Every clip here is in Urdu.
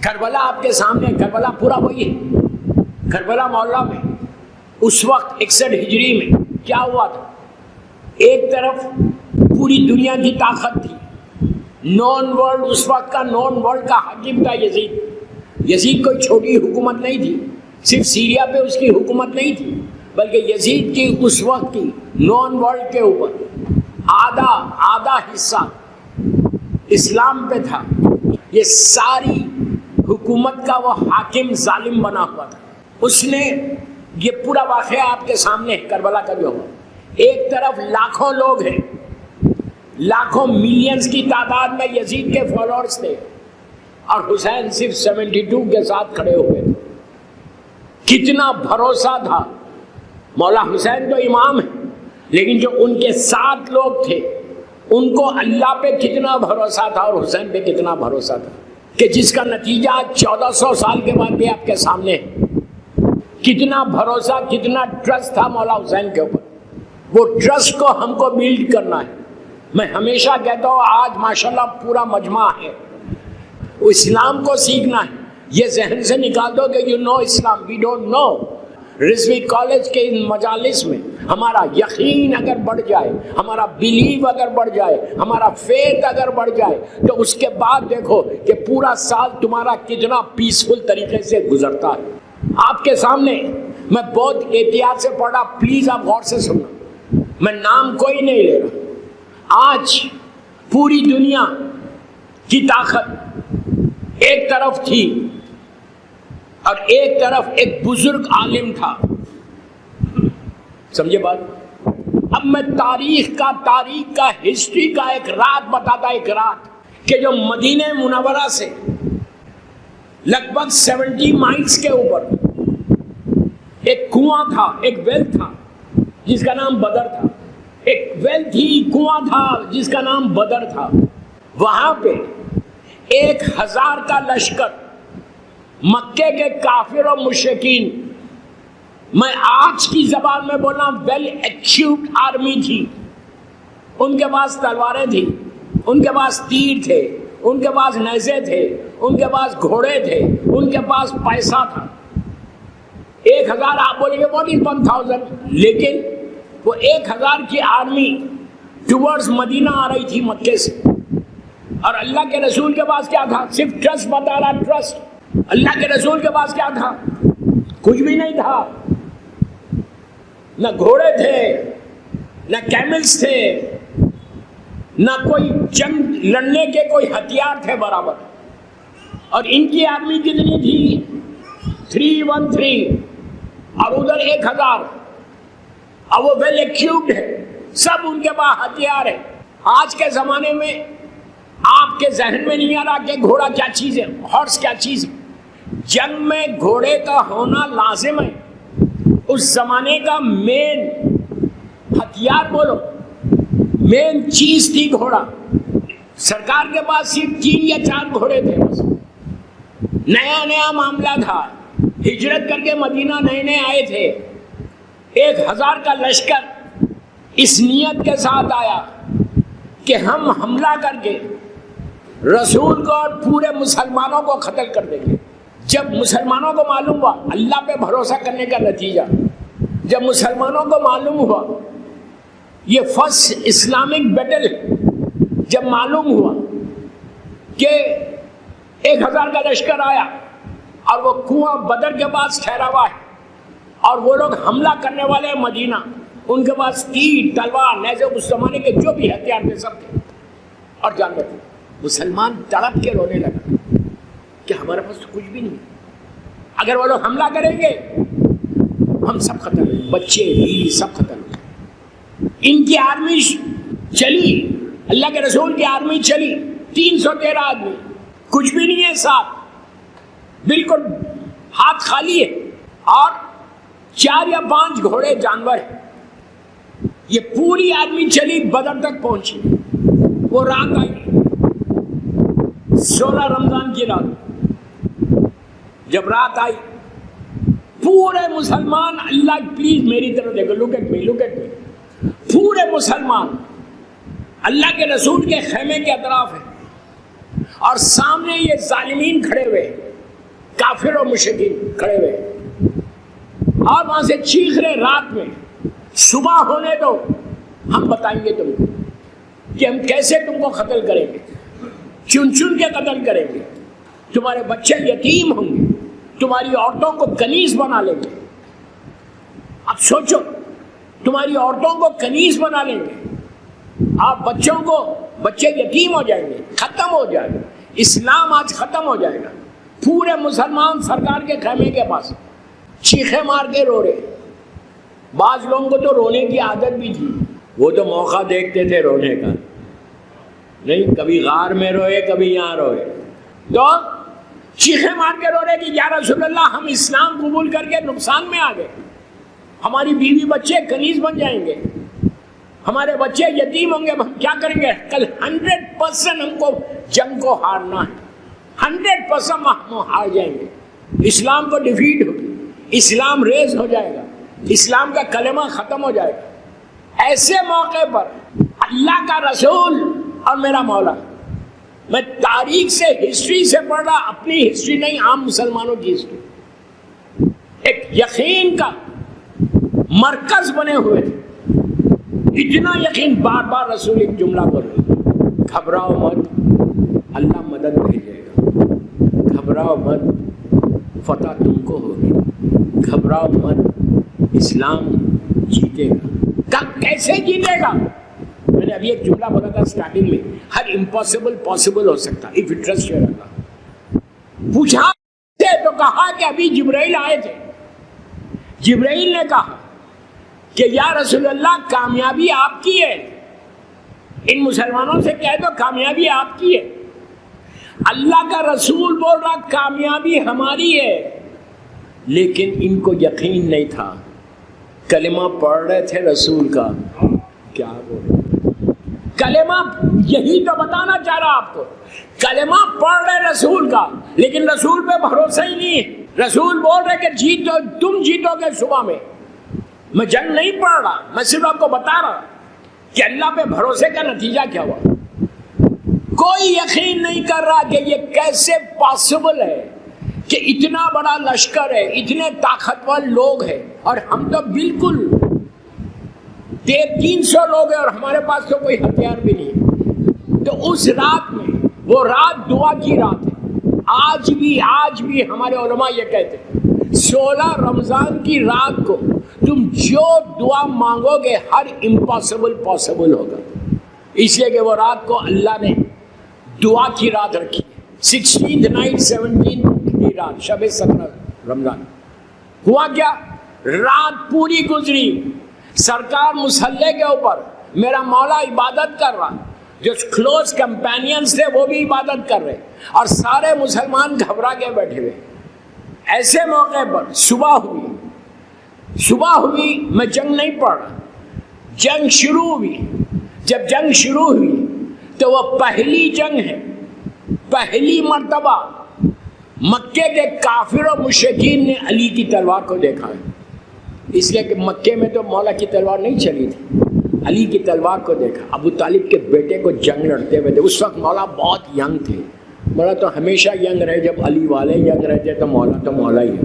کربلا آپ کے سامنے، کربلا پورا وہی ہے. کربلا محلہ میں اس وقت 61 ہجری میں کیا ہوا تھا؟ ایک طرف پوری دنیا کی طاقت تھی، نون ورلڈ، اس وقت کا نون ورلڈ کا حاکم تھا یزید. یزید کوئی چھوٹی حکومت نہیں تھی، صرف سیریا پہ اس کی حکومت نہیں تھی، بلکہ یزید کی اس وقت کی نون ورلڈ کے اوپر آدھا حصہ اسلام پہ تھا. یہ ساری حکومت کا وہ حاکم ظالم بنا ہوا تھا. اس نے یہ پورا واقعہ آپ کے سامنے ہے کربلا کا جو ہوا. ایک طرف لاکھوں لوگ ہیں، لاکھوں ملینز کی تعداد میں یزید کے فالوورز تھے، اور حسین صرف 72 کے ساتھ کھڑے ہوئے تھے. کتنا بھروسہ تھا. مولا حسین تو امام ہے، لیکن جو ان کے ساتھ لوگ تھے ان کو اللہ پہ کتنا بھروسہ تھا اور حسین پہ کتنا بھروسہ تھا، کہ جس کا نتیجہ 1400 سال کے بعد بھی آپ کے سامنے ہے. کتنا بھروسہ، کتنا ٹرسٹ تھا مولا حسین کے اوپر. وہ ٹرسٹ کو ہم کو بیلڈ کرنا ہے. میں ہمیشہ کہتا ہوں آج ماشاءاللہ پورا مجمع ہے، اسلام کو سیکھنا ہے. یہ ذہن سے نکال دو کہ یو نو اسلام، we don't know. Rizvi college کے ان مجالس میں ہمارا یقین اگر بڑھ جائے، ہمارا بلیو اگر بڑھ جائے، ہمارا فیتھ اگر بڑھ جائے، تو اس کے بعد دیکھو کہ پورا سال تمہارا کتنا پیسفل طریقے سے گزرتا ہے. آپ کے سامنے میں بہت احتیاط سے پڑھا، پلیز آپ غور سے سننا، میں نام کوئی نہیں لے رہا. آج پوری دنیا کی طاقت ایک طرف تھی اور ایک طرف ایک بزرگ عالم تھا. سمجھے بات؟ اب میں تاریخ کا ہسٹری کا ایک رات بتاتا، ایک رات کہ جو مدینہ منورہ سے لگ بھگ 70 مائلز کے اوپر ایک کنواں تھا، ایک ویل تھا جس کا نام بدر تھا. ایک ویل تھی، کنواں تھا جس کا نام بدر تھا. وہاں پہ 1000 کا لشکر مکے کے کافر و مشرکین، میں آج کی زبان میں بولنا ویل ایکوپڈ آرمی تھی. ان کے پاس تلواریں تھیں، ان کے پاس تیر تھے، ان کے پاس نیزے تھے، ان کے پاس گھوڑے تھے، ان کے پاس پیسہ تھا. 1000 آپ بولیں گے واٹ از 1000، لیکن وہ 1000 کی آرمی ٹورڈز مدینہ آ رہی تھی مکے سے. اور اللہ کے رسول کے پاس کیا تھا؟ صرف ٹرسٹ بتا رہا، ٹرسٹ. اللہ کے رسول کے پاس کیا تھا؟ کچھ بھی نہیں تھا. نہ گھوڑے تھے، نہ کیملز تھے، نہ کوئی جنگ لڑنے کے کوئی ہتھیار تھے برابر. اور ان کی آرمی کتنی تھی؟ 313، اور ادھر 1000. اور وہ ویل ایکوپڈ ہے، سب ان کے پاس ہتھیار ہے. آج کے زمانے میں آپ کے ذہن میں نہیں آ رہا کہ گھوڑا کیا چیز ہے، ہارس کیا چیز ہے. جنگ میں گھوڑے کا ہونا لازم ہے. اس زمانے کا مین ہتھیار بولو، مین چیز تھی گھوڑا. سرکار کے پاس صرف 3 یا 4 گھوڑے تھے بس. نیا معاملہ تھا، ہجرت کر کے مدینہ نئے آئے تھے. 1000 کا لشکر اس نیت کے ساتھ آیا کہ ہم حملہ کر کے رسول کو اور پورے مسلمانوں کو قتل کر دیں گے. جب مسلمانوں کو معلوم ہوا، اللہ پہ بھروسہ کرنے کا نتیجہ، جب مسلمانوں کو معلوم ہوا یہ فرسٹ اسلامک بیٹل، جب معلوم ہوا کہ 1000 کا لشکر آیا اور وہ کنواں بدر کے پاس ٹھہرا ہوا ہے اور وہ لوگ حملہ کرنے والے ہیں مدینہ، ان کے پاس تیر، تلوار، نیزے، اس زمانے کے جو بھی ہتھیار تھے سب تھے اور جانور تھے. مسلمان تڑپ کے رونے لگا کہ ہمارے پاس تو کچھ بھی نہیں. اگر وہ لوگ حملہ کریں گے ہم سب ختم ہو گئے، بچے بیوی سب ختم ہو گئے. ان کی آرمی چلی، اللہ کے رسول کی آرمی چلی، 313 آدمی، کچھ بھی نہیں ہے ساتھ، بالکل ہاتھ خالی ہے، اور 4 یا 5 گھوڑے جانور ہیں. یہ پوری آدمی چلی، بدر تک پہنچی. وہ رات آئی 16 رمضان کی رات. جب رات آئی پورے مسلمان، اللہ پلیز میری طرف دیکھو، لک ایٹ می، پورے مسلمان اللہ کے رسول کے خیمے کے اطراف ہیں اور سامنے یہ ظالمین کھڑے ہوئے. کافر و مشرکین کھڑے ہوئے اور وہاں سے چیخ رہے رات میں، صبح ہونے دو، ہم بتائیں گے تم کو کہ ہم کیسے تم کو قتل کریں گے، چن چن کے قتل کریں گے، تمہارے بچے یتیم ہوں گے، تمہاری عورتوں کو کنیز بنا لیں گے۔ اب سوچو، تمہاری عورتوں کو کنیز بنا لیں گے، آپ بچے یتیم ہو جائیں گے، ختم ہو جائے گا اسلام، آج ختم ہو جائے گا۔ پورے مسلمان سرکار کے خیمے کے پاس چیخے مار کے رو رہے۔ بعض لوگوں کو تو رونے کی عادت بھی تھی، وہ تو موقع دیکھتے تھے رونے کا، نہیں کبھی غار میں روئے کبھی یہاں روئے، تو چیخے مار کے رو رہے کہ یا رسول اللہ ہم اسلام قبول کر کے نقصان میں آ گئے، ہماری بیوی بچے کنیز بن جائیں گے، ہمارے بچے یتیم ہوں گے، ہم کیا کریں گے؟ کل 100% ہم کو جنگ کو ہارنا ہے، 100% ہم ہار جائیں گے، اسلام کو ڈیفیٹ ہوگی، اسلام ریز ہو جائے گا، اسلام کا کلمہ ختم ہو جائے گا۔ ایسے موقع پر اللہ کا رسول اور میرا مولا، میں تاریخ سے ہسٹری سے پڑھ رہا، اپنی ہسٹری نہیں، عام مسلمانوں کی ہسٹری، ایک یقین کا مرکز بنے ہوئے تھے، اتنا یقین، بار بار رسول ایک جملہ بول رہے، گھبراؤ مت، اللہ مدد بھیجے گا، گھبراؤ مت، فتح تم کو ہوگی، گھبراؤ مت، اسلام جیتے گا۔ کیسے جیتے گا؟ میں نے ابھی ایک جملہ بولا تھا سٹارٹنگ میں، ہر امپاسبل پاسبل ہو سکتا if you trust your Allah۔ پوچھا تو کہا کہ ابھی جبرائیل آئے تھے، جبرائیل نے کہا کہ یا رسول اللہ کامیابی آپ کی ہے، ان مسلمانوں سے کہہ دو کامیابی آپ کی ہے۔ اللہ کا رسول بول رہا کامیابی ہماری ہے، لیکن ان کو یقین نہیں تھا، کلمہ پڑھ رہے تھے رسول کا، کیا بول رہے کلمہ، یہی تو بتانا چاہ رہا آپ کو، کلمہ پڑھ رہے رسول کا، لیکن رسول پہ بھروسہ ہی نہیں ہے۔ رسول بول رہے کہ جیتو، تم جیتو گے صبح میں، میں جنگ نہیں پڑھ رہا، میں صرف آپ کو بتا رہا کہ اللہ پہ بھروسے کا نتیجہ کیا ہوا۔ کوئی یقین نہیں کر رہا کہ یہ کیسے پاسبل ہے کہ اتنا بڑا لشکر ہے، اتنے طاقتور لوگ ہیں، اور ہم تو بالکل 300 لوگ ہیں اور ہمارے پاس تو کوئی ہتھیار بھی نہیں ہے۔ تو اس رات میں، وہ رات دعا کی رات ہے، آج بھی ہمارے علماء یہ کہتے ہیں 16 رمضان کی رات کو تم جو دعا مانگو گے ہر امپاسبل پاسبل ہوگا، اس لیے کہ وہ رات کو اللہ نے دعا کی رات رکھی، 16th نائٹ 17th کی رات، شب 17 رمضان۔ ہوا کیا؟ رات پوری گزری، سرکار مسلح کے اوپر، میرا مولا عبادت کر رہا، جو کلوز کمپینینز تھے وہ بھی عبادت کر رہے، اور سارے مسلمان گھبرا کے بیٹھے ہوئے۔ ایسے موقع پر صبح ہوئی، میں جنگ نہیں پڑھ رہا، جنگ شروع ہوئی۔ جب جنگ شروع ہوئی تو وہ پہلی جنگ ہے، پہلی مرتبہ مکے کے کافر و مشرکین نے علی کی تلوار کو دیکھا ہے، اس لیے کہ مکے میں تو مولا کی تلوار نہیں چلی تھی، علی کی تلوار کو دیکھا۔ ابو طالب کے بیٹے کو جنگ لڑتے ہوئے تھے، اس وقت مولا بہت ینگ تھے، مولا تو ہمیشہ ینگ رہے، جب علی والے ینگ رہتے تو مولا ہی ہے۔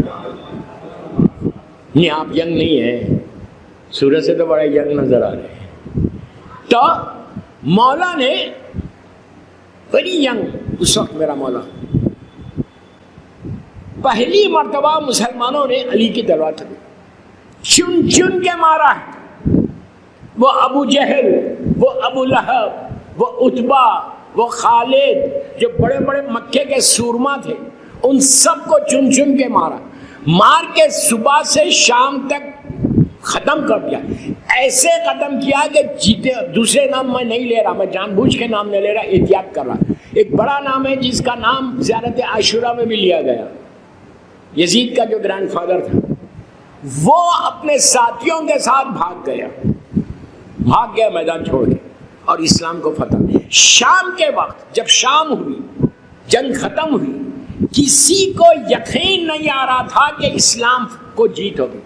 نہیں آپ ینگ نہیں ہیں، سورج سے تو بڑے ینگ نظر آ رہے ہیں۔ تو مولا نے بڑی ینگ، اس وقت میرا مولا، پہلی مرتبہ مسلمانوں نے علی کی تلوار چن چن کے مارا ہے۔ وہ ابو جہل، وہ ابو لہب، وہ عتبہ، وہ خالد، جو بڑے بڑے مکے کے سورما تھے، ان سب کو چن چن کے مارا، مار کے صبح سے شام تک ختم کر دیا۔ ایسے ختم کیا کہ جیتے، دوسرے نام میں نہیں لے رہا، میں جان بوجھ کے نام نہیں لے رہا، احتیاط کر رہا۔ ایک بڑا نام ہے جس کا نام زیارت عاشورہ میں بھی لیا گیا، یزید کا جو گرینڈ فادر تھا، وہ اپنے ساتھیوں کے ساتھ بھاگ گیا میدان چھوڑ کے، اور اسلام کو فتح۔ شام کے وقت جب شام ہوئی، جنگ ختم ہوئی، کسی کو یقین نہیں آ رہا تھا کہ اسلام کو جیت ہوگی،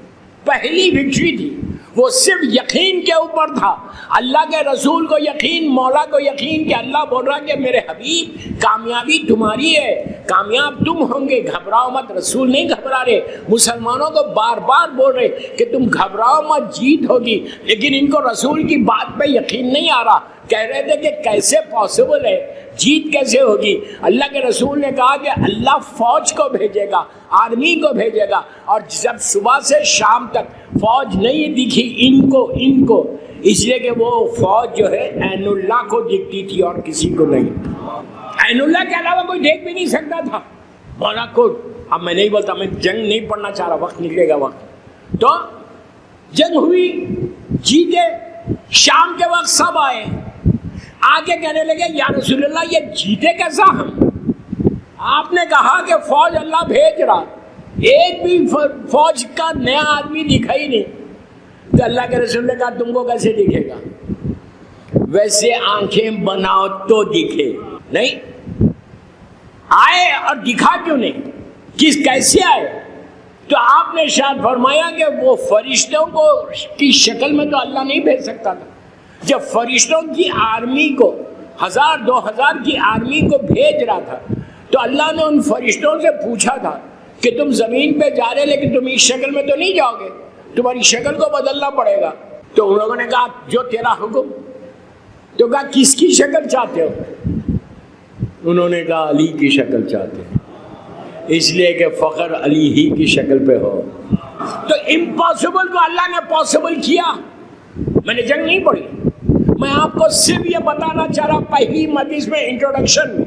پہلی وکٹری تھی، وہ صرف یقین کے اوپر تھا، اللہ کے رسول کو یقین، مولا کو یقین کہ اللہ بول رہا کہ میرے حبیب کامیابی تمہاری ہے، کامیاب تم ہوں گے، گھبراؤ مت۔ رسول نہیں گھبرا رہے، مسلمانوں کو بار بار بول رہے کہ تم گھبراؤ مت، جیت ہوگی، لیکن ان کو رسول کی بات پہ یقین نہیں آ رہا۔ کہہ رہے تھے کہ کیسے پاسبل ہے، جیت کیسے ہوگی؟ اللہ کے رسول نے کہا کہ اللہ فوج کو بھیجے گا، آرمی کو بھیجے گا، اور جب صبح سے شام تک فوج نہیں دکھی ان کو اس لیے کہ وہ فوج جو ہے عین اللہ کو دکھتی تھی اور کسی کو نہیں۔ عین اللہ کے علاوہ کوئی دیکھ بھی نہیں سکتا تھا۔ مولا کو اب میں نہیں بولتا، میں جنگ نہیں پڑھنا چاہ رہا، وقت نکلے گا وقت۔ تو جنگ ہوئی، جیتے، شام کے وقت سب آئے، آگے کہنے لگے یا رسول اللہ یہ جیتے کیسا ہم؟ آپ نے کہا کہ فوج اللہ بھیج رہا، ایک بھی فوج کا نیا آدمی دکھا ہی نہیں۔ تو اللہ کے رسول نے کہا تم کو کیسے دکھے گا؟ ویسے آنکھیں بناؤ تو دکھے نہیں، آئے اور دکھا کیوں نہیں؟ کیسے آئے؟ تو آپ نے شاید فرمایا کہ وہ فرشتوں کو کی شکل میں تو اللہ نہیں بھیج سکتا تھا۔ جب فرشتوں کی آرمی کو 1000 2000 کی آرمی کو بھیج رہا تھا تو اللہ نے ان فرشتوں سے پوچھا تھا کہ تم زمین پہ جا رہے لیکن تم اس شکل میں تو نہیں جاؤ گے، تمہاری شکل کو بدلنا پڑے گا۔ تو ان لوگوں نے کہا جو تیرا حکم۔ تو کہا کس کی شکل چاہتے ہو؟ انہوں نے کہا علی کی شکل چاہتے ہیں، اس لیے کہ فخر علی ہی کی شکل پہ ہو۔ تو امپاسبل کو اللہ نے پاسبل کیا۔ میں نے جنگ نہیں پڑھی، میں آپ کو صرف یہ بتانا چاہ رہا پہلی مجلس میں انٹروڈکشن میں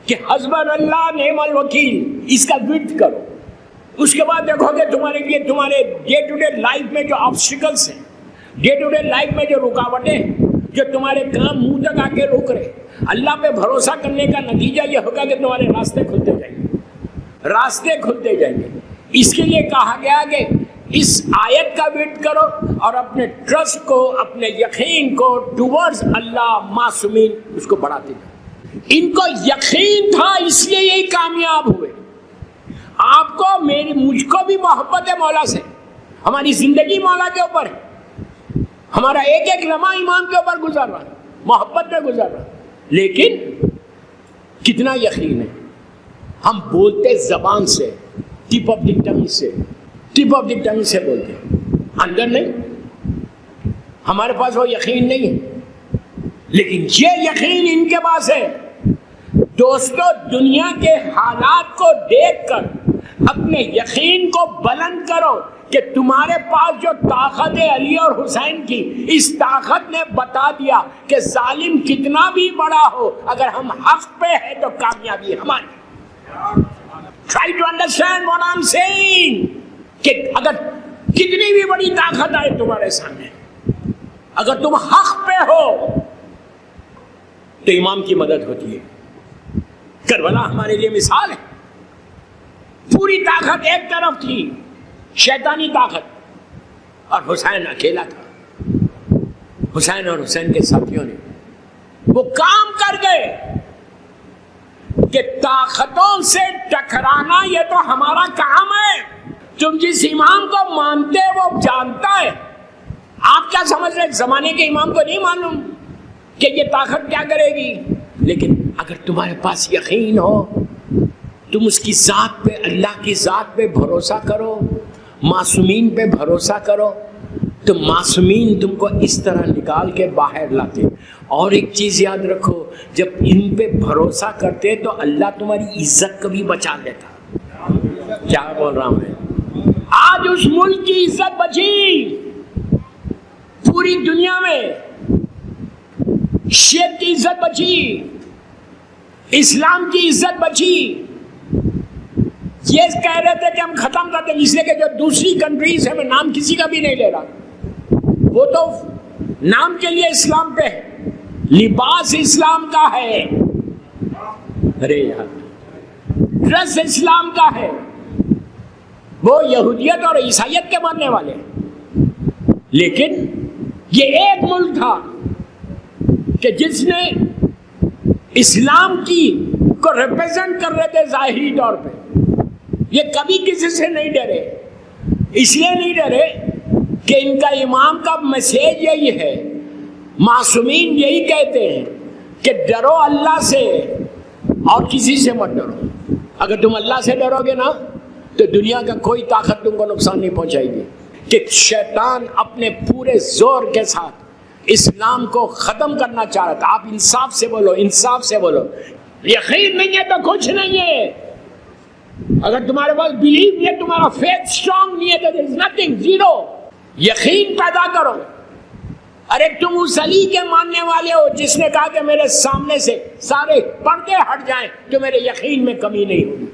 کہ حسبنا اللہ نعم الوکیل، اس کا ورد کرو۔ اس کے بعد دیکھو کہ تمہارے لیے تمہارے ڈے ٹو ڈے لائف میں جو آبسٹیکلس ہیں، ڈے ٹو ڈے لائف میں جو رکاوٹیں ہیں، جو تمہارے کام منہ تک آ کے روک رہے، اللہ پہ بھروسہ کرنے کا نتیجہ یہ ہوگا کہ تمہارے راستے کھلتے جائیں گے، راستے کھلتے جائیں گے۔ اس کے لیے کہا گیا کہ اس آیت کا ویٹ کرو اور اپنے ٹرسٹ کو، اپنے یقین کو ٹورڈز اللہ معصومین اس کو بڑھاتے جائیں۔ ان کو یقین تھا اس لیے یہی کامیاب ہوئے۔ آپ کو مجھ کو بھی محبت ہے مولا سے، ہماری زندگی مولا کے اوپر ہے، ہمارا ایک ایک لمحہ ایمان کے اوپر گزر رہا ہے، محبت میں گزر رہا ہے، لیکن کتنا یقین ہے؟ ہم بولتے زبان سے، ٹپ آف دی ٹنگ سے، ٹپ آف دی ٹنگ سے بولتے ہیں، اندر نہیں، ہمارے پاس وہ یقین نہیں ہے، لیکن یہ یقین ان کے پاس ہے۔ دوستو دنیا کے حالات کو دیکھ کر اپنے یقین کو بلند کرو کہ تمہارے پاس جو طاقت ہے علی اور حسین کی، اس طاقت نے بتا دیا کہ ظالم کتنا بھی بڑا ہو، اگر ہم حق پہ ہیں تو کامیابی ہماری۔ Try to understand what I'm saying کہ اگر کتنی بھی بڑی طاقت آئے تمہارے سامنے، اگر تم حق پہ ہو تو امام کی مدد ہوتی ہے۔ کربلا ہمارے لیے مثال ہے، پوری طاقت ایک طرف تھی، شیطانی طاقت، اور حسین اکیلا تھا۔ حسین اور حسین کے ساتھیوں نے وہ کام کر گئے کہ طاقتوں سے ٹکرانا یہ تو ہمارا کام ہے، تم جس امام کو مانتے وہ جانتا ہے۔ آپ کیا سمجھ رہے زمانے کے امام کو نہیں معلوم کہ یہ طاقت کیا کرے گی؟ لیکن اگر تمہارے پاس یقین ہو، تم اس کی ذات پہ، اللہ کی ذات پہ بھروسہ کرو، معصومین پہ بھروسہ کرو، تو معصومین تم کو اس طرح نکال کے باہر لاتے۔ اور ایک چیز یاد رکھو، جب ان پہ بھروسہ کرتے تو اللہ تمہاری عزت کو بھی بچا لیتا۔ کیا بول رہا ہوں میں؟ آج اس ملک کی عزت بچی، پوری دنیا میں شیعہ کی عزت بچی، اسلام کی عزت بچی۔ یہ کہہ رہے تھے کہ ہم ختم کر دیں، اس لیے کہ جو دوسری کنٹریز ہیں، میں نام کسی کا بھی نہیں لے رہا، وہ تو نام کے لیے اسلام پہ ہے، لباس اسلام کا ہے، ارے یار ڈریس اسلام کا ہے، وہ یہودیت اور عیسائیت کے ماننے والے ہیں۔ لیکن یہ ایک ملک تھا کہ جس نے اسلام کی کو ریپرزینٹ کر رہے تھے ظاہری طور پہ۔ یہ کبھی کسی سے نہیں ڈرے، اس لیے نہیں ڈرے کہ ان کا امام کا میسیج یہی ہے، معصومین یہی کہتے ہیں کہ ڈرو اللہ سے اور کسی سے مت ڈرو۔ اگر تم اللہ سے ڈرو گے نا تو دنیا کا کوئی طاقت تم کو نقصان نہیں پہنچائے گی۔ کہ شیطان اپنے پورے زور کے ساتھ اسلام کو ختم کرنا چاہ رہا تھا۔ آپ انصاف سے بولو، انصاف سے بولو۔ یقین نہیں ہے تو کچھ نہیں ہے۔ اگر تمہارے پاس بلیو نہیں ہے، تمہارا فیتھ اسٹرانگ نہیں ہے تو there is nothing، زیرو۔ یقین پیدا کرو۔ ارے تم اس علی کے ماننے والے ہو جس نے کہا کہ میرے سامنے سے سارے پردے ہٹ جائیں تو میرے یقین میں کمی نہیں ہوگی۔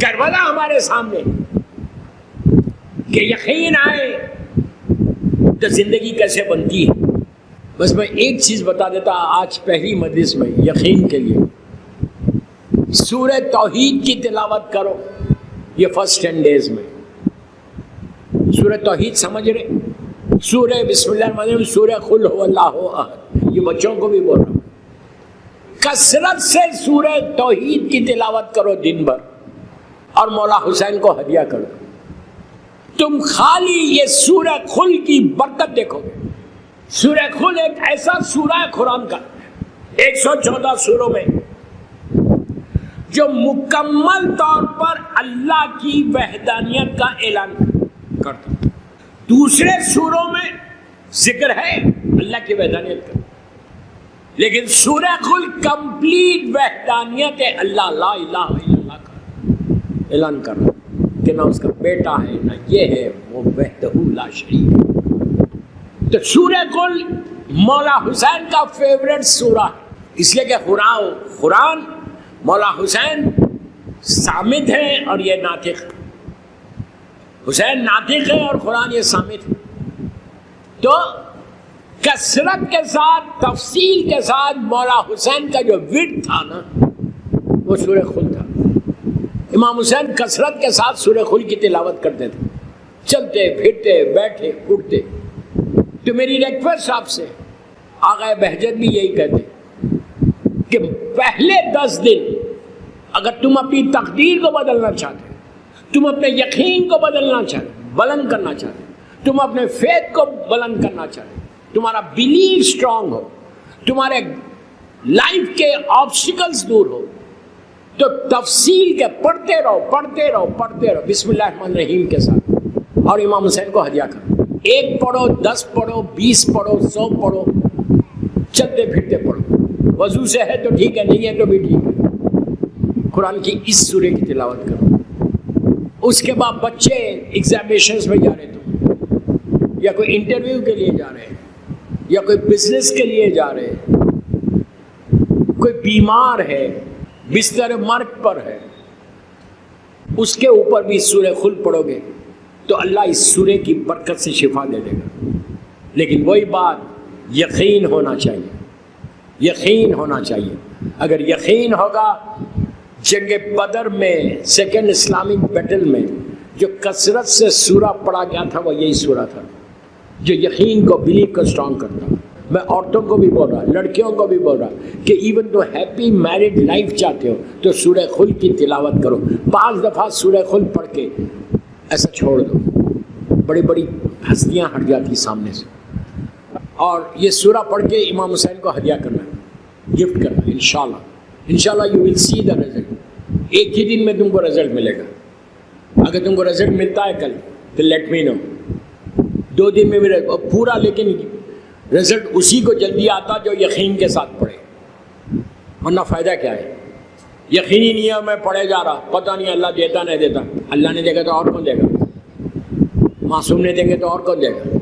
کربلا ہمارے سامنے، کہ یقین آئے تو زندگی کیسے بنتی ہے۔ بس میں ایک چیز بتا دیتا آج پہلی مجلس میں یقین کے لیے، سورہ توحید کی تلاوت کرو یہ فرسٹ 10 days میں۔ سورہ توحید سمجھ رہے؟ سورہ بسم اللہ الرحمن الرحیم، سورہ قل هو اللہ احد، یہ بچوں کو بھی بول رہا ہوں، کثرت سے سورہ توحید کی تلاوت کرو دن بھر، اور مولا حسین کو ہدیہ کرو۔ تم خالی یہ سورہ قل کی برکت دیکھو گے۔ سورہ قل ایک ایسا سورہ ہے قرآن کا 114 سوروں میں جو مکمل طور پر اللہ کی وحدانیت کا اعلان کرتا۔ دوسرے سوروں میں ذکر ہے اللہ کی وحدانیت کا، لیکن سورہ قل کمپلیٹ وحدانیت اللہ لا الہ الا اللہ کا اعلان کر رہا کہ نہ اس کا بیٹا ہے نہ یہ ہے، وہ وحدہ لا شریک ہے۔ تو سورہ قل مولا حسین کا فیوریٹ سورہ ہے، اس لیے کہ قرآن مولا حسین صامت ہے اور یہ ناطق۔ حسین ناطق ہے اور قرآن یہ صامت ہے۔ تو کثرت کے ساتھ تفصیل کے ساتھ مولا حسین کا جو ورد تھا نا وہ سورہ قل تھا۔ امام حسین کثرت کے ساتھ سورہ قل کی تلاوت کرتے تھے، چلتے پھرتے بیٹھے اٹھتے۔ تو میری ریکویسٹ آپ سے، آقا بہجت بھی یہی کہتے کہ پہلے 10 دن اگر تم اپنی تقدیر کو بدلنا چاہتے، تم اپنے یقین کو بدلنا چاہتے، بلند کرنا چاہتے، تم اپنے فیتھ کو بلند کرنا چاہتے، تمہارا بلیف اسٹرانگ ہو، تمہارے لائف کے آبسٹیکلز دور ہو، تو تفصیل کے پڑھتے رہو بسم اللہ الرحمن الرحیم کے ساتھ، اور امام حسین کو ہدیہ کرو۔ 1 پڑھو، 10 پڑھو، 20 پڑھو، 100 پڑھو، چلتے پھرتے پڑھو۔ وضو سے ہے تو ٹھیک ہے، نہیں ہے تو بھی ٹھیک ہے۔ قرآن کی اس سورے کی تلاوت کرو۔ اس کے بعد بچے ایگزامینیشنز میں جا رہے تو، یا کوئی انٹرویو کے لیے جا رہے ہیں، یا کوئی بزنس کے لیے جا رہے ہیں، کوئی بیمار ہے، بستر مرگ پر ہے، اس کے اوپر بھی سورہ قل پڑھو گے تو اللہ اس سورے کی برکت سے شفا دے دے گا۔ لیکن وہی بات، یقین ہونا چاہیے، یقین ہونا چاہیے۔ اگر یقین ہوگا، جنگ بدر میں سیکنڈ اسلامک بیٹل میں جو کثرت سے سورہ پڑھا گیا تھا وہ یہی سورہ تھا جو یقین کو، بلیف کو اسٹرانگ کرتا۔ میں عورتوں کو بھی بول رہا، لڑکیوں کو بھی بول رہا کہ ایون تو ہیپی میرڈ لائف چاہتے ہو تو سورہ قل کی تلاوت کرو۔ 5 دفعہ سورہ قل پڑھ کے ایسا چھوڑ دو، بڑی بڑی ہستیاں ہٹ جاتی سامنے سے۔ اور یہ سورہ پڑھ کے امام حسین کو ہدیہ کرنا، گفٹ کرنا، انشاءاللہ you will C the result. ایک ہی دن میں تم کو رزلٹ ملے گا۔ اگر تم کو رزلٹ ملتا ہے کل تو لیٹ می نو، 2 دن میں بھی پورا، لیکن رزلٹ اسی کو جلدی آتا جو یقین کے ساتھ پڑھے، ورنہ فائدہ کیا ہے؟ یقینی نہیں ہے، میں پڑھے جا رہا، پتہ نہیں اللہ دیتا نہیں دیتا۔ اللہ نے دے گا تو اور کون دے گا؟ معصوم نے دیں گے تو اور کون دے گا؟